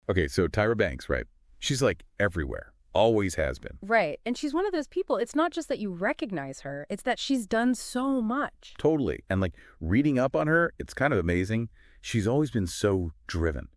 Okay, so Tyra Banks, right? She's like everywhere. Always has been. Right. And she's one of those people, it's not just that you recognize her, it's that she's done so much. Totally. And like reading up on her, it's kind of amazing. She's always been so driven.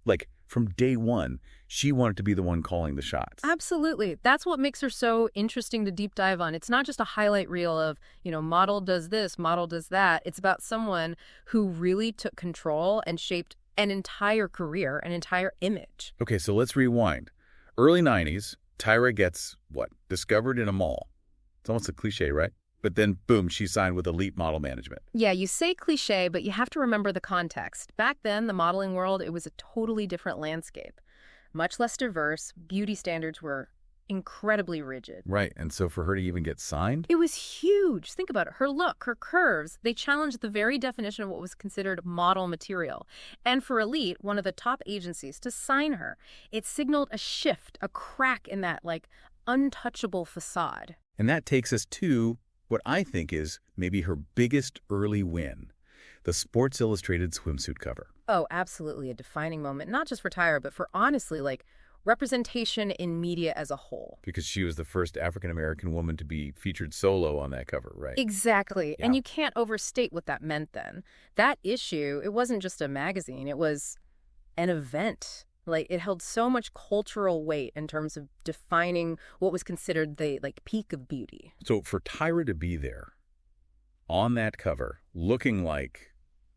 Like from day one, she wanted to be the one calling the shots. Absolutely. That's what makes her so interesting to deep dive on. It's not just a highlight reel of, model does this, model does that. It's about someone who really took control and shaped an entire career, an entire image. Okay, so let's rewind. Early 90s, Tyra gets, discovered in a mall. It's almost a cliche, right? But then, boom, she signed with Elite Model Management. Yeah, you say cliche, but you have to remember the context. Back then, the modeling world, it was a totally different landscape. Much less diverse, beauty standards were incredibly rigid. Right, and so for her to even get signed? It was huge. Think about it. Her look, her curves, they challenged the very definition of what was considered model material. And for Elite, one of the top agencies, to sign her, it signaled a shift, a crack in that, untouchable facade. And that takes us to what I think is maybe her biggest early win, the Sports Illustrated swimsuit cover. Oh, absolutely. A defining moment, not just for Tyra, but for honestly, representation in media as a whole. Because she was the first African-American woman to be featured solo on that cover, right? Exactly. Yeah. And you can't overstate what that meant then. That issue, it wasn't just a magazine. It was an event. It held so much cultural weight in terms of defining what was considered the, peak of beauty. So for Tyra to be there on that cover, looking like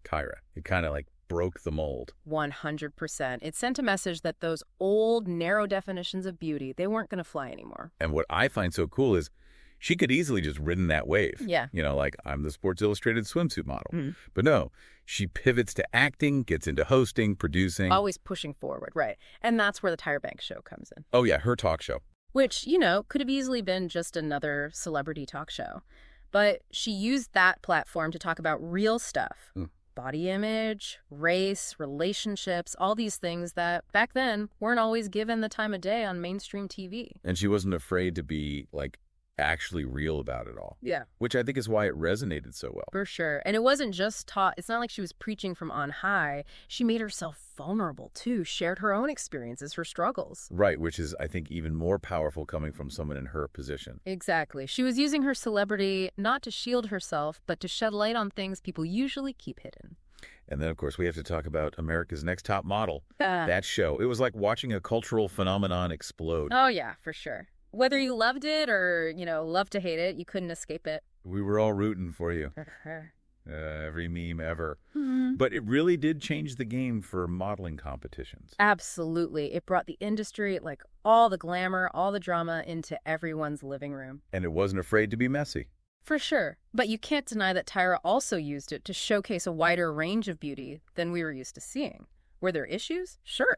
Tyra, it kind of broke the mold. 100%. It sent a message that those old, narrow definitions of beauty, they weren't going to fly anymore. And what I find so cool is she could easily just ridden that wave. Yeah. I'm the Sports Illustrated swimsuit model. But no, she pivots to acting, gets into hosting, producing. Always pushing forward, right. And that's where the Tyra Banks show comes in. Oh, yeah, her talk show. Which, could have easily been just another celebrity talk show. But she used that platform to talk about real stuff. Body image, race, relationships, all these things that back then weren't always given the time of day on mainstream TV. And she wasn't afraid to be actually real about it all. Yeah. Which I think is why it resonated so well. For sure. And it wasn't just taught, it's not like she was preaching from on high. She made herself vulnerable too, shared her own experiences, her struggles. Right, which is, I think, even more powerful coming from someone in her position. Exactly. She was using her celebrity not to shield herself, but to shed light on things people usually keep hidden. And then, of course, we have to talk about America's Next Top Model. That show. It was like watching a cultural phenomenon explode. Oh, yeah, for sure. Whether you loved it or, loved to hate it, you couldn't escape it. We were all rooting for you. Every meme ever. But it really did change the game for modeling competitions. Absolutely. It brought the industry, all the glamour, all the drama into everyone's living room. And it wasn't afraid to be messy. For sure. But you can't deny that Tyra also used it to showcase a wider range of beauty than we were used to seeing. Were there issues? Sure.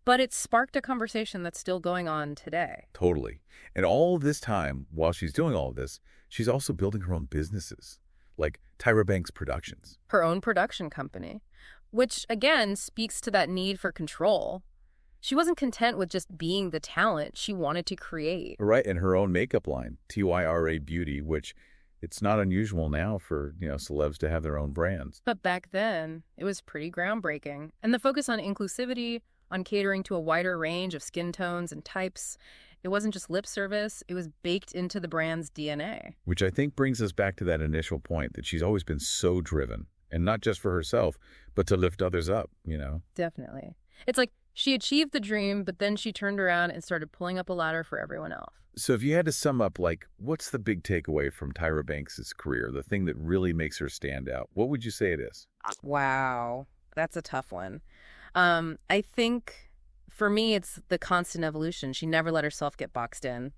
But it sparked a conversation that's still going on today. Totally. And all this time, while she's doing all of this, she's also building her own businesses, like Tyra Banks Productions. Her own production company, which, again, speaks to that need for control. She wasn't content with just being the talent. She wanted to create. Right, and her own makeup line, Tyra Beauty, which it's not unusual now for, celebs to have their own brands. But back then, it was pretty groundbreaking. And the focus on inclusivity, on catering to a wider range of skin tones and types, it wasn't just lip service, it was baked into the brand's DNA. Which I think brings us back to that initial point that she's always been so driven, and not just for herself, but to lift others up, Definitely. It's like she achieved the dream, but then she turned around and started pulling up a ladder for everyone else. So if you had to sum up, what's the big takeaway from Tyra Banks' career, the thing that really makes her stand out, what would you say it is? Wow, that's a tough one. I think for me, it's the constant evolution. She never let herself get boxed in.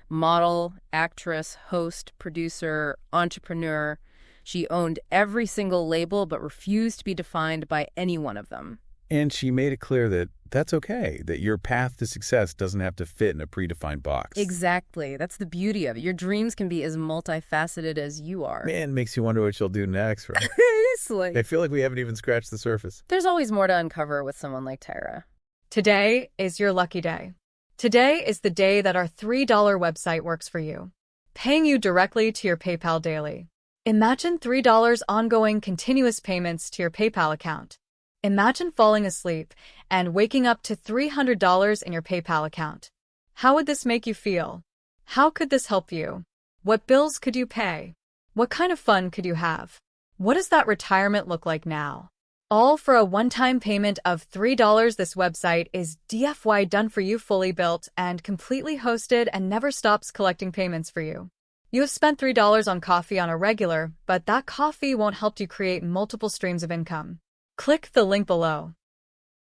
Model, actress, host, producer, entrepreneur. She owned every single label but refused to be defined by any one of them. And she made it clear that that's okay, that your path to success doesn't have to fit in a predefined box. Exactly. That's the beauty of it. Your dreams can be as multifaceted as you are. Man, makes you wonder what she'll do next, right? Seriously. I feel like we haven't even scratched the surface. There's always more to uncover with someone like Tyra. Today is your lucky day. Today is the day that our $3 website works for you, paying you directly to your PayPal daily. Imagine $3 ongoing continuous payments to your PayPal account. Imagine falling asleep and waking up to $300 in your PayPal account. How would this make you feel? How could this help you? What bills could you pay? What kind of fun could you have? What does that retirement look like now? All for a one-time payment of $3. This website is DFY done for you, fully built and completely hosted, and never stops collecting payments for you. You have spent $3 on coffee on a regular, but that coffee won't help you create multiple streams of income. Click the link below.